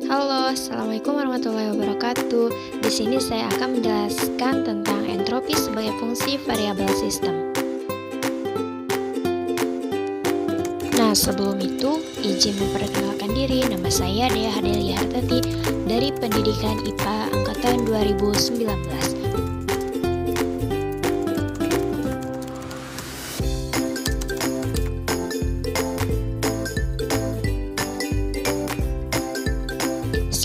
Halo, Assalamualaikum warahmatullahi wabarakatuh. Di sini saya akan menjelaskan tentang entropi sebagai fungsi variabel sistem. Nah, sebelum itu, izin memperkenalkan diri. Nama saya Dea Hadelia Hartati dari Pendidikan IPA Angkatan 2019.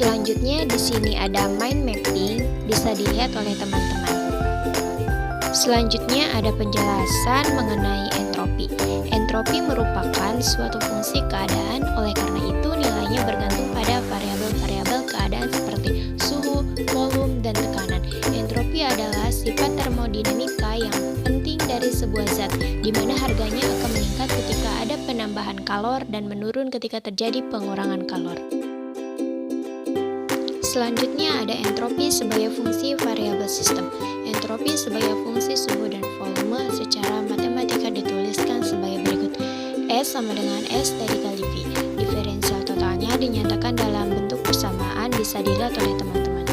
Selanjutnya di sini ada mind mapping, bisa dilihat oleh teman-teman. Selanjutnya ada penjelasan mengenai entropi. Entropi merupakan suatu fungsi keadaan, oleh karena itu nilainya bergantung pada variabel-variabel keadaan seperti suhu, volume, dan tekanan. Entropi adalah sifat termodinamika yang penting dari sebuah zat, di mana harganya akan meningkat ketika ada penambahan kalor dan menurun ketika terjadi pengurangan kalor. Selanjutnya ada entropi sebagai fungsi variabel sistem. Entropi sebagai fungsi suhu dan volume secara matematika dituliskan sebagai berikut. S sama dengan S dikali V. Diferensial totalnya dinyatakan dalam bentuk persamaan, bisa dilihat oleh teman-teman.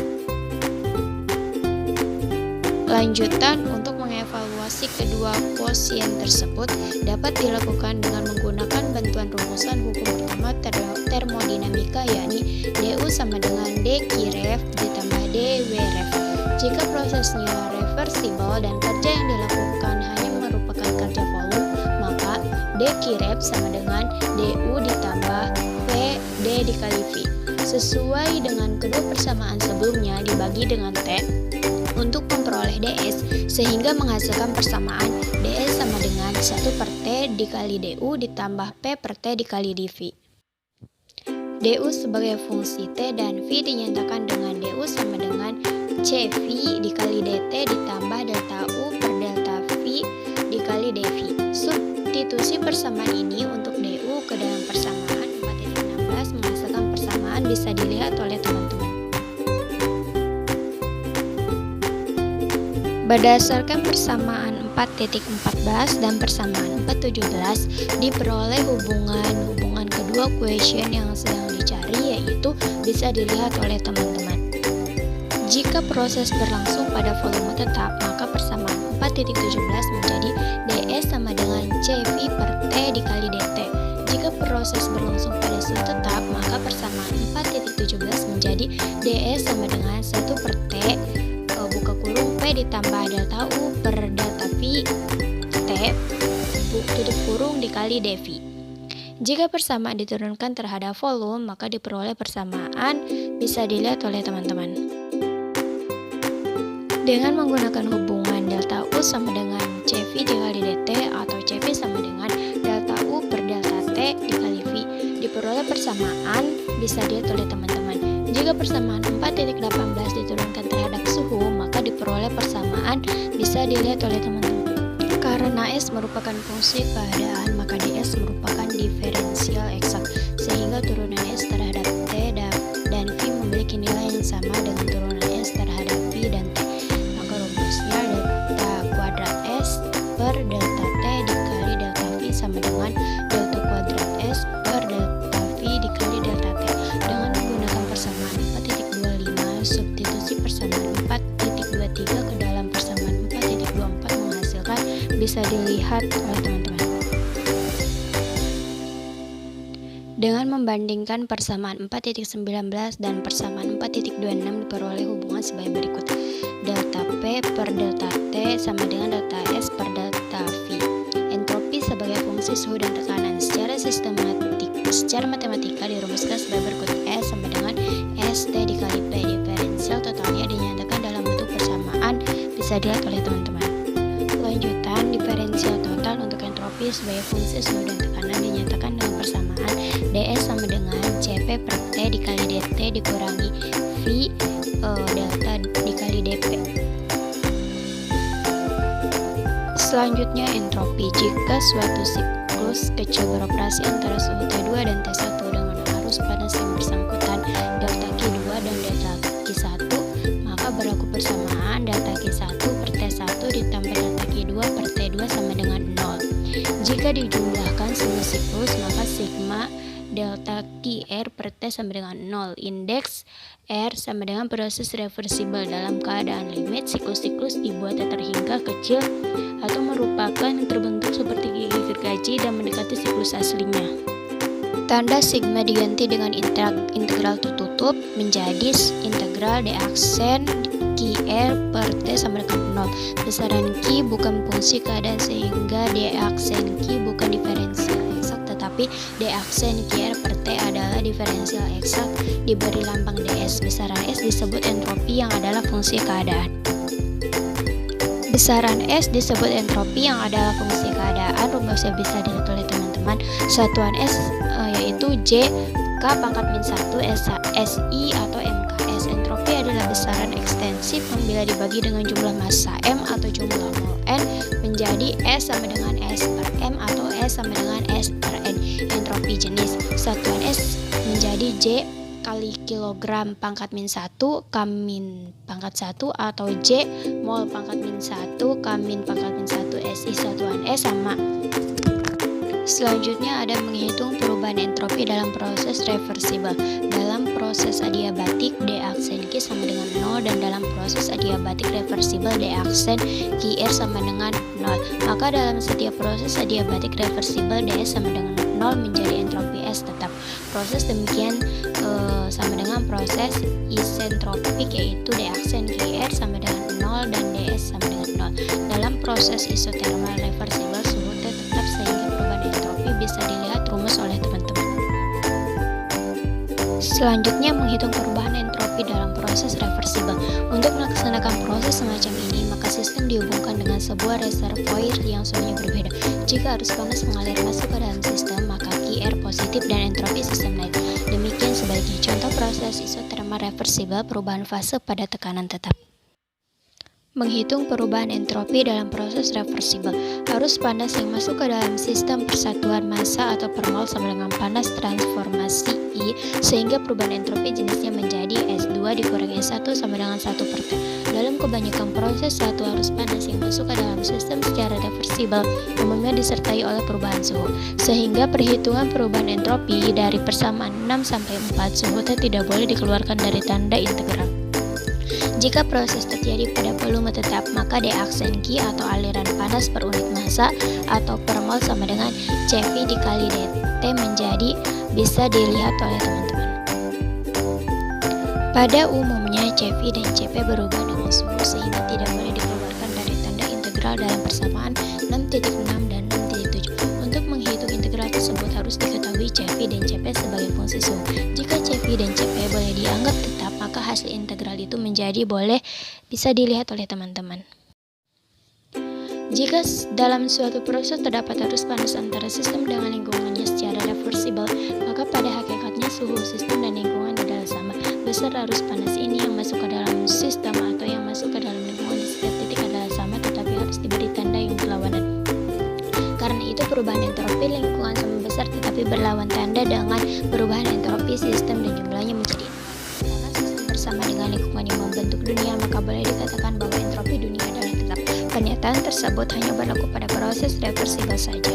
Lanjutan untuk mengevaluasi kedua quotient tersebut dapat dilakukan dengan menggunakan bantuan rumusan hukum pertama termodinamika, yakni du sama dengan dq-ref ditambah dw-ref. Jika prosesnya reversibel dan kerja yang dilakukan hanya merupakan kerja volume, maka dq-ref sama dengan du ditambah pd dikali v. Sesuai dengan kedua persamaan sebelumnya dibagi dengan t untuk memperoleh ds, sehingga menghasilkan persamaan ds sama dengan 1 per t dikali du ditambah p per t dikali dv. du sebagai fungsi t dan v dinyatakan dengan du sama dengan cv dikali dt ditambah delta u per delta v dikali dv. Substitusi persamaan ini untuk du ke dalam persamaan 4.16 menghasilkan persamaan, bisa dilihat oleh teman-teman. Berdasarkan persamaan 4.14 dan persamaan 4.17 diperoleh hubungan kedua quotient yang sedang dicari, yaitu bisa dilihat oleh teman-teman. Jika proses berlangsung pada volume tetap, maka persamaan 4.17 menjadi ds sama dengan cv per t dikali dt. Jika proses berlangsung pada suhu tetap, maka persamaan 4.17 menjadi ds sama dengan 1 per t buka kurung p ditambah delta u per delta v t tutup kurung dikali dv. Jika persamaan diturunkan terhadap volume, maka diperoleh persamaan, bisa dilihat oleh teman-teman. Dengan menggunakan hubungan delta u sama dengan cv dikali dt atau cv sama dengan delta u per delta t dikali v, diperoleh persamaan, bisa dilihat oleh teman-teman. Jika persamaan 4.18 diturunkan terhadap suhu, maka diperoleh persamaan, bisa dilihat oleh teman-teman. Karena S merupakan fungsi keadaan, maka ds merupakan diferensial eksak, sehingga turunan S terhadap T dan V memiliki nilai yang sama dengan turunan S terhadap V dan T. Maka rumusnya delta kuadrat S per delta T dikali delta V sama dengan delta kuadrat S per delta V dikali delta T. Dengan menggunakan persamaan 4.25, substitusi persamaan 4.23 ke dalam persamaan 4.24 menghasilkan, bisa dilihat oleh teman-teman. Dengan membandingkan persamaan 4.19 dan persamaan 4.26 diperoleh hubungan sebagai berikut. Delta P per delta T sama dengan delta S per delta V. Entropi sebagai fungsi suhu dan tekanan secara matematika dirumuskan sebagai berikut. S sama dengan ST dikali P. Diferensial totalnya dinyatakan dalam bentuk persamaan, bisa dilihat oleh teman-teman. Lanjutan, diferensial total untuk entropi sebagai fungsi suhu dan tekanan dinyatakan dengan persamaan ds sama dengan cp per t dikali dt dikurangi v delta dikali dp. Selanjutnya entropi. Jika suatu siklus kecil beroperasi antara suhu T2 dan T1 dengan arus panas yang bersangkutan delta Q2 dan delta Q1, maka berlaku persamaan delta Q1 per T1 ditambah delta Q2 per T2 sama dengan 0. Jika dijumlahkan semua siklus, maka sigma delta Q R per T sama dengan 0. Indeks R sama dengan proses reversibel dalam keadaan limit. Siklus-siklus dibuat terhingga kecil atau merupakan terbentuk seperti gigi gergaji dan mendekati siklus aslinya. Tanda sigma diganti dengan integral tertutup menjadi integral d aksen Qr per T sama dengan 0. Besaran Q bukan fungsi keadaan sehingga d aksen Q bukan diferensial eksak, tetapi d aksen Qr per T adalah diferensial eksak diberi lambang ds. Besaran S disebut entropi yang adalah fungsi keadaan. Besaran S disebut entropi yang adalah fungsi keadaan. Rumusnya bisa dilihat oleh teman-teman. Satuan S yaitu J K pangkat min 1 SI atau MKS. Entropi adalah besaran ekstensif yang bila dibagi dengan jumlah massa M atau jumlah mol N menjadi S sama dengan S per M atau S sama dengan S per N. Entropi jenis satuan S menjadi J kali kilogram pangkat min 1 K min pangkat 1 atau J mol pangkat min 1 K min pangkat min 1 SI satuan S sama. Selanjutnya ada menghitung perubahan entropi dalam proses reversibel. Dalam proses adiabatik D aksen Q sama dengan 0 dan dalam proses adiabatik reversibel D aksen Qr sama dengan 0. Maka dalam setiap proses adiabatik reversibel ds sama dengan 0 menjadi entropi S tetap. Proses demikian sama dengan proses isentropik yaitu D aksen Qr sama dengan 0 dan ds sama dengan 0. Dalam proses isotermal reversibel suhu T tetap sehingga perubahan entropi bisa dilihat rumus oleh teman-teman. Selanjutnya menghitung perubahan entropi dalam proses reversibel. Untuk melaksanakan proses semacam ini, maka sistem dihubungkan dengan sebuah reservoir yang suhunya berbeda. Jika arus panas mengalir masuk ke dalam sistem, maka Qr positif dan entropi sistem naik. Demikian sebaliknya. Contoh proses isotermal reversibel perubahan fase pada tekanan tetap. Menghitung perubahan entropi dalam proses reversibel. Arus panas yang masuk ke dalam sistem persatuan massa atau per mol sama dengan panas transformasi I, sehingga perubahan entropi jenisnya menjadi S2 dikurangi S1 sama dengan 1 per T. Dalam kebanyakan proses, satu arus panas yang masuk ke dalam sistem secara reversibel umumnya disertai oleh perubahan suhu, sehingga perhitungan perubahan entropi dari persamaan 6 sampai 4 suhu T tidak boleh dikeluarkan dari tanda integral. Jika proses terjadi pada volume tetap, maka D aksen Q atau aliran panas per unit massa atau per mol sama dengan Cv dikali dt menjadi bisa dilihat oleh teman-teman. Pada umumnya Cv dan Cp berubah dengan suhu sehingga tidak boleh dikeluarkan dari tanda integral dalam persamaan 6.6 dan 6.7. Untuk menghitung integral tersebut harus diketahui Cv dan Cp sebagai fungsi suhu. Jika Cv dan Cp boleh dianggap tetap, maka hasil integral itu menjadi bisa dilihat oleh teman-teman. Jika dalam suatu proses terdapat arus panas antara sistem dengan lingkungannya secara reversibel, maka pada hakikatnya suhu sistem dan lingkungan adalah sama. Besar arus panas ini yang masuk ke dalam sistem atau yang masuk ke dalam lingkungan di setiap titik adalah sama, tetapi harus diberi tanda yang berlawanan. Karena itu perubahan entropi lingkungan sama besar tetapi berlawan tanda dengan perubahan entropi sistem dan jumlahnya menjadi bersama dengan lingkungan yang membentuk dunia, maka boleh dikatakan bahwa entropi dunia adalah tetap. Pernyataan tersebut hanya berlaku pada proses reversibel saja.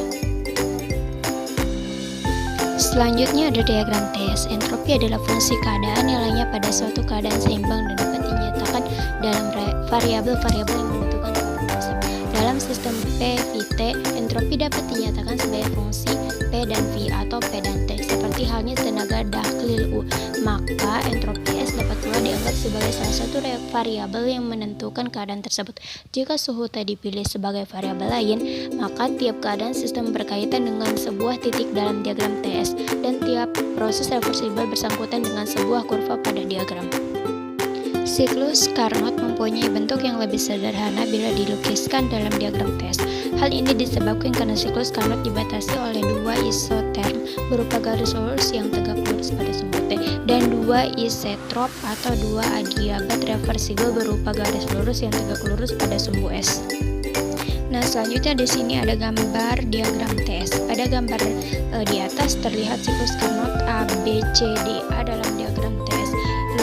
Selanjutnya ada diagram TS. Entropi adalah fungsi keadaan yang lainnya pada suatu keadaan seimbang dan dapat dinyatakan dalam variabel-variabel yang menentukan keadaan tersebut. Dalam sistem P, V, T, entropi dapat dinyatakan sebagai fungsi P dan V atau P dan T, seperti halnya tenaga daklil U. Maka entropi S dapat pula dianggap sebagai salah satu variabel yang menentukan keadaan tersebut. Jika suhu T dipilih sebagai variabel lain, maka tiap keadaan sistem berkaitan dengan sebuah titik dalam diagram TS dan tiap proses reversibel bersangkutan dengan sebuah kurva pada diagram. Siklus Carnot mempunyai bentuk yang lebih sederhana bila dilukiskan dalam diagram TS. Hal ini disebabkan karena siklus Carnot dibatasi oleh dua isoterm berupa garis lurus yang tegak lurus pada sumbu T dan dua isetrop atau dua adiabat reversibel berupa garis lurus yang tegak lurus pada sumbu S. Nah, selanjutnya di sini ada gambar diagram TS. Pada gambar di atas terlihat siklus Carnot A, B, C, D, A dalam diagram TS.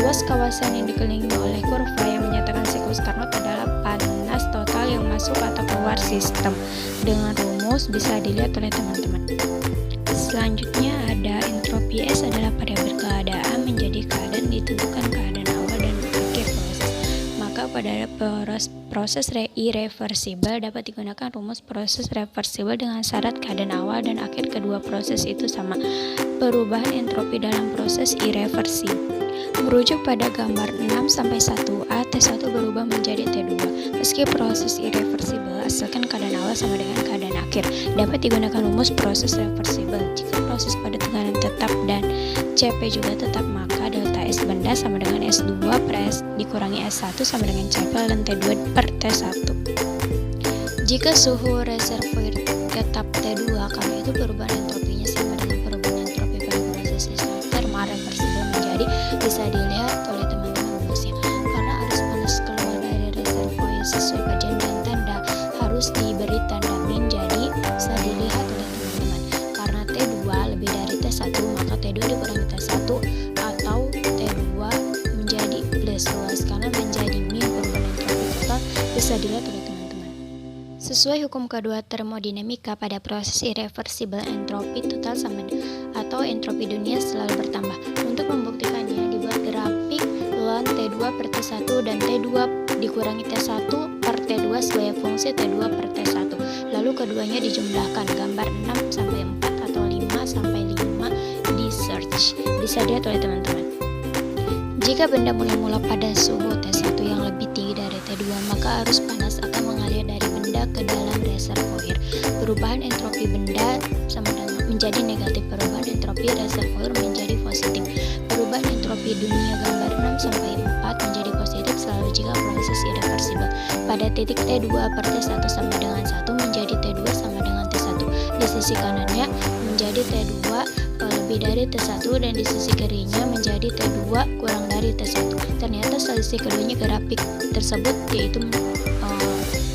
Luas kawasan yang dikelilingi oleh kurva yang menyatakan siklus Carnot adalah panas total yang masuk atau keluar sistem. Dengan rumus bisa dilihat oleh teman-teman. Selanjutnya ada entropi S adalah variabel keadaan menjadi keadaan ditentukan keadaan awal dan akhir proses. Maka pada proses irreversibel dapat digunakan rumus proses reversibel dengan syarat keadaan awal dan akhir kedua proses itu sama. Perubahan entropi dalam proses irreversibel. Merujuk pada gambar 6-1A, T1 berubah menjadi T2. Meski proses irreversibel, asalkan keadaan awal sama dengan keadaan akhir, dapat digunakan rumus proses reversibel. Jika proses pada tekanan tetap dan Cp juga tetap, maka delta S benda sama dengan S2 per S dikurangi S1 sama dengan Cp dan T2 per T1. Jika suhu reservoir tetap T2, karena itu perubahan entropinya sama dengan perubahan entropi pada proses termoreversibel menjadi bisa dilihat oleh teman-teman rumusnya. Karena arus panas keluar dari reservoir sesuai kajian dan tanda harus diberi tanda min, jadi bisa dilihat oleh teman-teman. Karena T2 lebih dari T1, maka T2 dikurangi T1 atau T2 menjadi plus luas karena menjadi min. Perubahan entropi total bisa dilihat oleh teman-teman. Sesuai hukum kedua termodinamika, pada proses irreversibel entropi total sama atau entropi dunia selalu bertambah. Untuk membuktikannya, dibuat grafik ln T2 per T1 dan T2 dikurangi T1 per T2 sebagai fungsi T2 per T1. Lalu keduanya dijumlahkan, gambar 6-4 atau 5-5 di search. Bisa dilihat oleh teman-teman. Jika benda mula-mula pada suhu T1 yang lebih tinggi dari T2, maka arus panas akan mengalir dari benda ke dalam reservoir. Perubahan entropi benda sama dengan menjadi negatif, perubahan entropi reservoir menjadi positif. Perubahan entropi dunia gambar 6-4 menjadi positif selalu jika proses irreversibel. Pada titik T2 per T1 sama dengan 1 menjadi T2 sama dengan T1. Di sisi kanannya menjadi T2 lebih dari T1 dan di sisi kirinya menjadi T2 kurang dari T1. Ternyata selisih keduanya grafik tersebut yaitu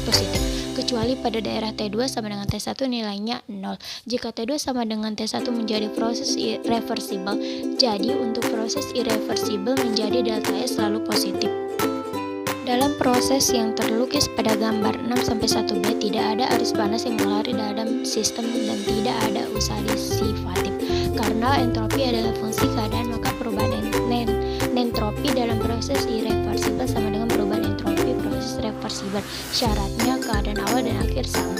positif. Kecuali pada daerah T2 sama dengan T1 nilainya 0. Jika T2 sama dengan T1 menjadi proses irreversibel, jadi untuk proses irreversibel menjadi delta S selalu positif. Dalam proses yang terlukis pada gambar 6-1b tidak ada arus panas yang mengalir dalam sistem dan tidak ada usaha disipatif. Karena entropi adalah fungsi keadaan, maka perubahan entropi dalam proses irreversibel sama dengan perubahan entropi proses reversibel. Syaratnya keadaan awal dan akhir sama.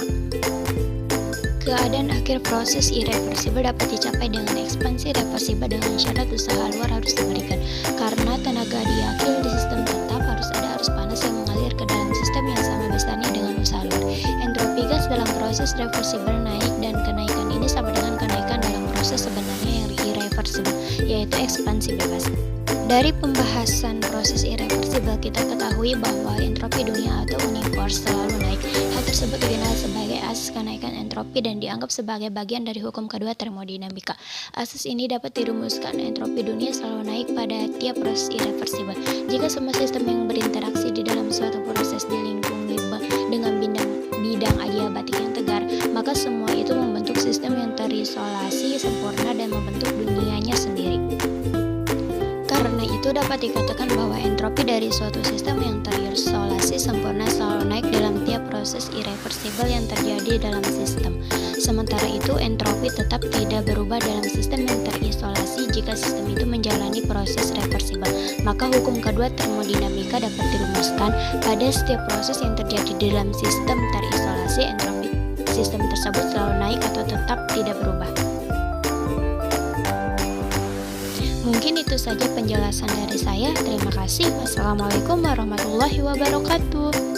Keadaan akhir proses irreversibel dapat dicapai dengan ekspansi reversibel dengan syarat usaha luar harus diberikan. Karena tenaga diakil di sistem tetap, harus ada arus panas yang mengalir ke dalam sistem yang sama besarnya dengan usaha luar. Entropi gas dalam proses reversibel naik dan kenaikan ini sama dengan kenaikan dalam proses sebenarnya yang irreversibel, yaitu ekspansi bebas. Dari pembahasan proses irreversibel kita ketahui bahwa entropi dunia atau universe selalu naik. Hal tersebut dikenal sebagai asas kenaikan entropi dan dianggap sebagai bagian dari hukum kedua termodinamika. Asas ini dapat dirumuskan entropi dunia selalu naik pada tiap proses irreversibel. Jika semua sistem yang berinteraksi di dalam suatu proses dilingkungi dengan bidang adiabatik yang tegar, maka semua itu membentuk sistem yang terisolasi sempurna dan membentuk dunianya sendiri. Karena itu dapat dikatakan bahwa entropi dari suatu sistem yang terisolasi sempurna selalu naik dalam tiap proses irreversibel yang terjadi dalam sistem. Sementara itu, entropi tetap tidak berubah dalam sistem yang terisolasi jika sistem itu menjalani proses reversibel. Maka hukum kedua termodinamika dapat dirumuskan pada setiap proses yang terjadi di dalam sistem terisolasi, entropi sistem tersebut selalu naik atau tetap tidak berubah. Mungkin itu saja penjelasan dari saya. Terima kasih. Wassalamualaikum warahmatullahi wabarakatuh.